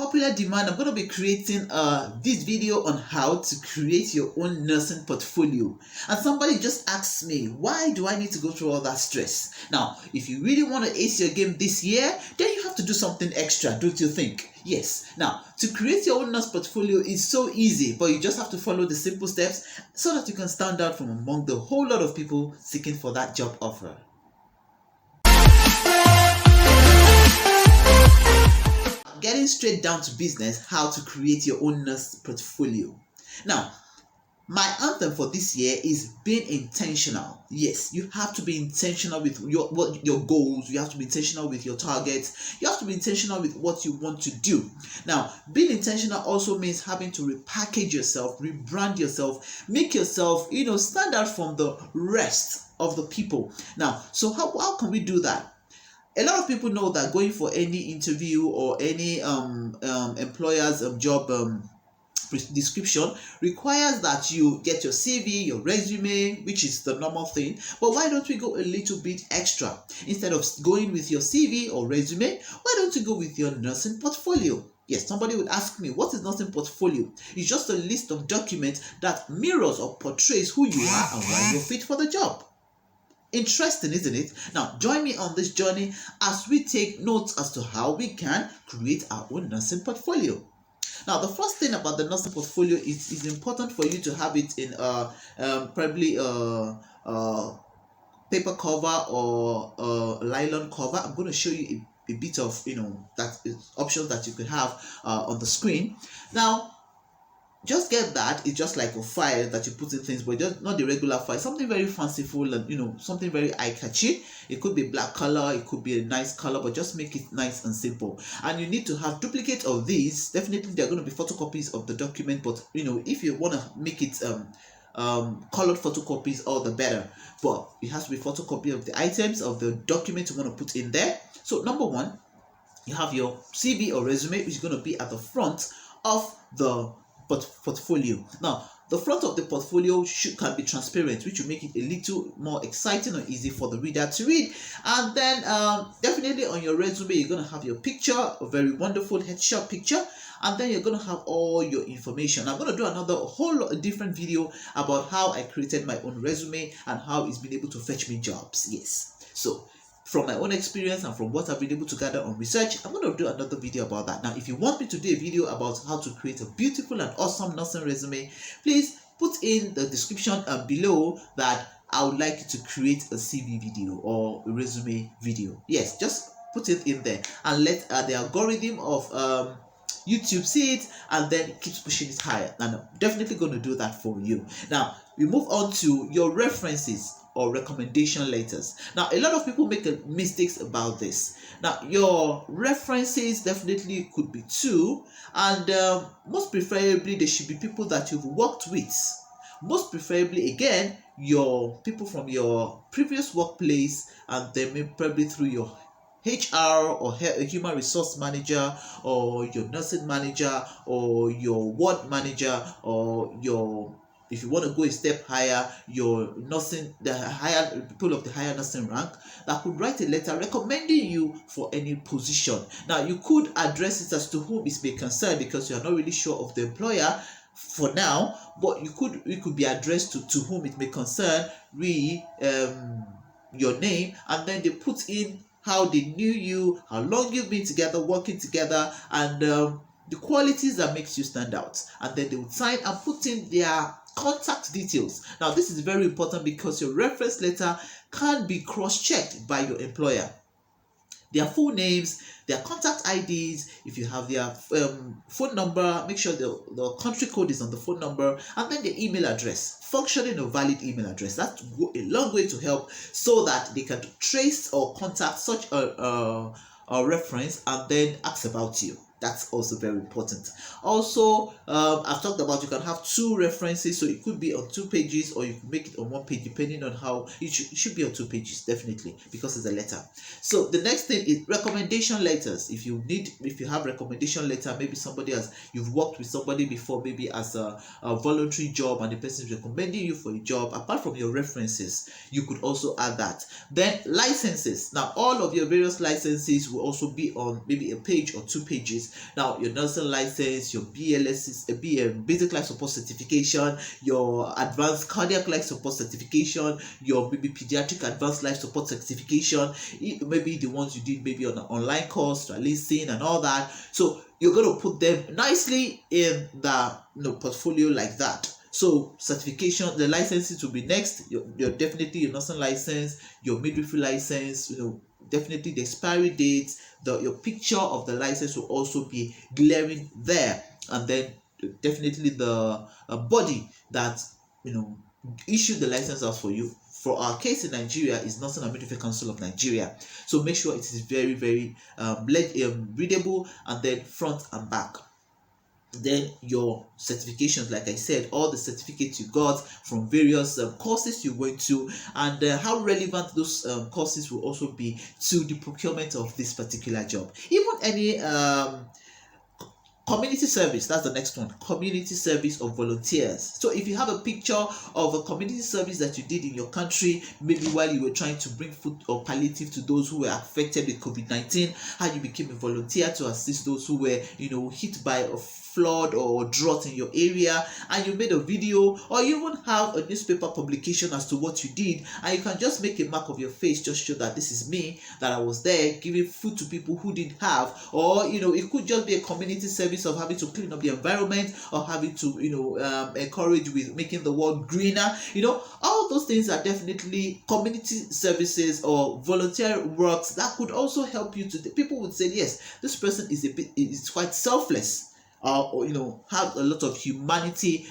popular demand, I'm going to be creating this video on how to create your own nursing portfolio. And somebody just asked me, why do I need to go through all that stress? Now, if you really want to ace your game this year, then you have to do something extra, don't you think? Yes. Now, to create your own nurse portfolio is so easy, but you just have to follow the simple steps so that you can stand out from among the whole lot of people seeking for that job offer. Getting straight down to business, how to create your own nurse portfolio. Now, my anthem for this year is being intentional. Yes, you have to be intentional with your goals. You have to be intentional with your targets. You have to be intentional with what you want to do. Now, being intentional also means having to repackage yourself, rebrand yourself, make yourself, stand out from the rest of the people. Now, so how can we do that? A lot of people know that going for any interview or any employer's job description requires that you get your CV, your resume, which is the normal thing. But why don't we go a little bit extra? Instead of going with your CV or resume, why don't you go with your nursing portfolio? Yes, somebody would ask me, what is nursing portfolio? It's just a list of documents that mirrors or portrays who you are and why you're fit for the job. Interesting, isn't it? Now, join me on this journey as we take notes as to how we can create our own nursing portfolio. Now, the first thing about the nursing portfolio is important for you to have it in probably a paper cover or a nylon cover. I'm going to show you a bit of that is options that you could have on the screen. Now, just get that. It's just like a file that you put in things, but just not the regular file, something very fanciful and something very eye-catchy. It could be black color, it could be a nice color, but just make it nice and simple. And you need to have duplicate of these. Definitely they're going to be photocopies of the document, but if you want to make it colored photocopies, all the better. But it has to be photocopy of the items of the document you want to put in there. So number one, you have your CV or resume, which is going to be at the front of the portfolio. Now, the front of the portfolio can be transparent, which will make it a little more exciting or easy for the reader to read. And then definitely on your resume, you're going to have your picture, a very wonderful headshot picture, and then you're going to have all your information. I'm going to do a different video about how I created my own resume and how it's been able to fetch me jobs. Yes, so from my own experience and from what I've been able to gather on research, I'm going to do another video about that. Now, if you want me to do a video about how to create a beautiful and awesome nursing resume, please put in the description below that I would like you to create a CV video or a resume video. Yes, just put it in there and let the algorithm of YouTube see it, and then it keeps pushing it higher. And I'm definitely going to do that for you. Now, we move on to your references or recommendation letters. Now, a lot of people make mistakes about this. Now, your references definitely could be two, and most preferably they should be people that you've worked with. Most preferably, again, your people from your previous workplace, and then probably through your HR or human resource manager or your nursing manager or your ward manager or your, if you want to go a step higher, your nursing, the higher people of the higher nursing rank that could write a letter recommending you for any position. Now, you could address it as to whom it may concern because you are not really sure of the employer for now, but it could be addressed to whom it may concern, your name, and then they put in how they knew you, how long you've been together, working together, and the qualities that makes you stand out. And then they would sign and put in their contact details. Now, this is very important because your reference letter can be cross-checked by your employer. Their full names, their contact IDs, if you have their phone number, make sure the country code is on the phone number, and then the email address, functioning a valid email address. That will go a long way to help so that they can trace or contact such a reference and then ask about you. That's also very important. Also, I've talked about you can have two references, so it could be on 2 pages or you can make it on 1 page depending on how it should be on 2 pages, definitely, because it's a letter. So the next thing is recommendation letters. If you have recommendation letter, maybe you've worked with somebody before, maybe as a voluntary job, and the person is recommending you for a job. Apart from your references, you could also add that. Then licenses. Now, all of your various licenses will also be on maybe a page or 2 pages. Now, your nursing license, your BLS, basic life support certification, your advanced cardiac life support certification, your maybe pediatric advanced life support certification, maybe the ones you did maybe on an online course, releasing and all that. So you're going to put them nicely in the portfolio like that. So certification, the licenses will be next. Your definitely your nursing license, your midwifery license, definitely the expiry date, your picture of the license will also be glaring there, and then definitely the body that issued the license out for you. For our case in Nigeria is Nursing and Midwifery Council of Nigeria. So make sure it is very, very readable, and then front and back. Then your certifications, like I said, all the certificates you got from various courses you went to, and how relevant those courses will also be to the procurement of this particular job. Even any community service, that's the next one. Community service of volunteers. So if you have a picture of a community service that you did in your country, maybe while you were trying to bring food or palliative to those who were affected with COVID-19, how you became a volunteer to assist those who were hit by a flood or drought in your area, and you made a video, or you even have a newspaper publication as to what you did, and you can just make a mark of your face, just show that this is me, that I was there giving food to people who didn't have. Or it could just be a community service of having to clean up the environment, or having to encourage with making the world greener. All those things are definitely community services or volunteer works that could also help you to. People would say, yes, this person is quite selfless, or have a lot of humanity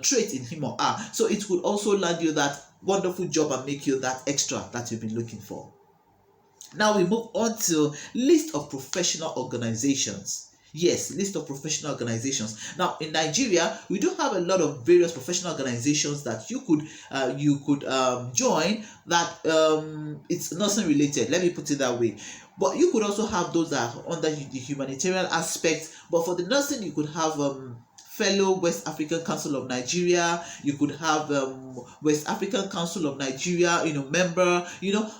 trait in him or her. So it would also land you that wonderful job and make you that extra that you've been looking for. Now we move on to list of professional organizations. Yes, list of professional organizations. Now in Nigeria, we do have a lot of various professional organizations that you could join that it's nursing related. Let me put it that way. But you could also have those that are under the humanitarian aspect. But for the nursing, you could have fellow West African Council of Nigeria. You could have West African Council of Nigeria, member,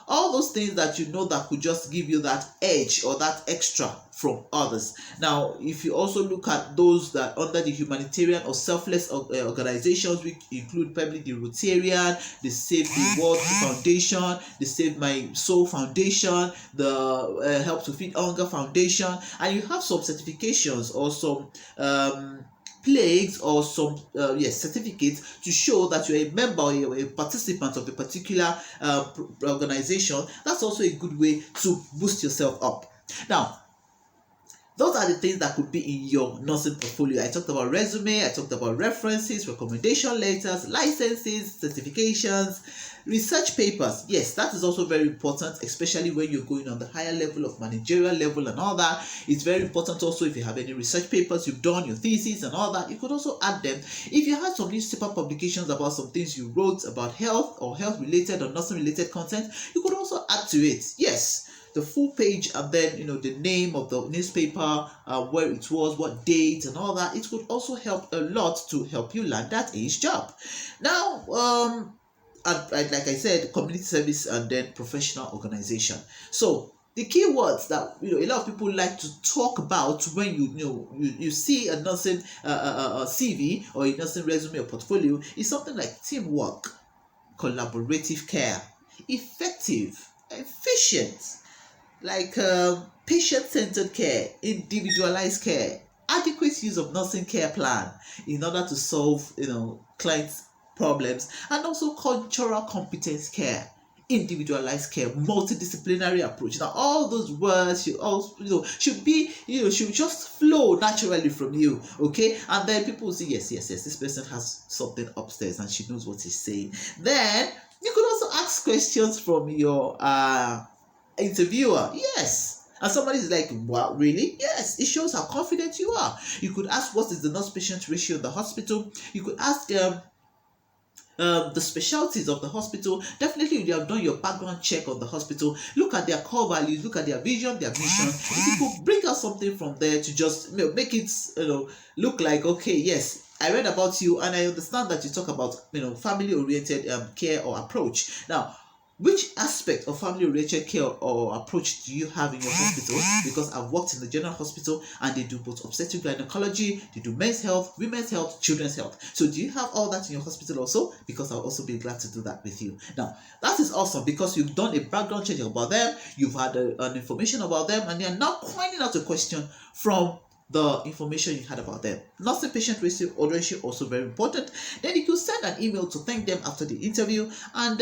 all those things that that could just give you that edge or that extra from others. Now, if you also look at those that under the humanitarian or selfless organizations, which include probably the Rotarian, the Save the World Foundation, the Save My Soul Foundation, the Help to Feed Hunger Foundation, and you have some certifications or some plagues or some certificates to show that you're a member or you're a participant of a particular organization. That's also a good way to boost yourself up. Now, those are the things that could be in your nursing portfolio. I talked about resume, I talked about references, recommendation letters, licenses, certifications, research papers. Yes, that is also very important, especially when you're going on the higher level of managerial level and all that. It's very important also if you have any research papers you've done, your thesis and all that, you could also add them. If you had some newspaper publications about some things you wrote about health or health related or nursing related content, you could also add to it. Yes, the full page, and then the name of the newspaper, where it was, what date and all that. It would also help a lot to help you land that job. Now like I said, community service and then professional organization. So the key words that a lot of people like to talk about when you see a nursing CV or a nursing resume or portfolio is something like teamwork, collaborative care, effective, efficient, like patient-centered care, individualized care, adequate use of nursing care plan in order to solve clients' problems, and also cultural competence care, individualized care, multidisciplinary approach. Now all those words should also should just flow naturally from you, okay? And then people will say, yes, this person has something upstairs and she knows what he's saying. Then you could also ask questions from your interviewer. Yes. And somebody is like, wow, really? Yes, it shows how confident you are. You could ask, what is the nurse-patient ratio in the hospital? You could ask the specialties of the hospital. Definitely you have done your background check on the hospital. Look at their core values, look at their vision, their mission. If you could bring out something from there to just make it look like, okay, yes, I read about you and I understand that you talk about family oriented care or approach. Now, which aspect of family related care or approach do you have in your hospital? Because I've worked in the general hospital and they do both obstetric gynecology, they do men's health, women's health, children's health. So do you have all that in your hospital also? Because I'll also be glad to do that with you. Now, that is awesome because you've done a background check about them, you've had an information about them, and you're now pointing out a question from the information you had about them. Nursing patient ratio also very important. Then you could send an email to thank them after the interview, and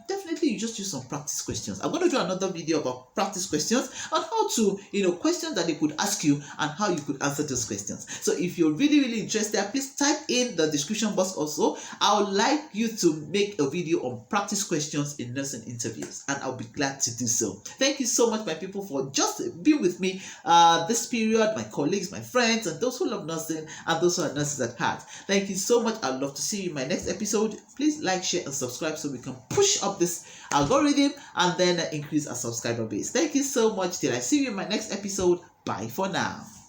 definitely you just use some practice questions. I'm going to do another video about practice questions on how to, questions that they could ask you and how you could answer those questions. So if you're really interested, please type in the description box also. I would like you to make a video on practice questions in nursing interviews, and I'll be glad to do so. Thank you so much, my people, for just being with me this period, my colleagues, my friends, and those who love nursing and those who are nurses at heart. Thank you so much. I'd love to see you in my next episode. Please like, share, and subscribe so we can push up this algorithm and then increase our subscriber base. Thank you so much. Till I see you in my next episode. Bye for now.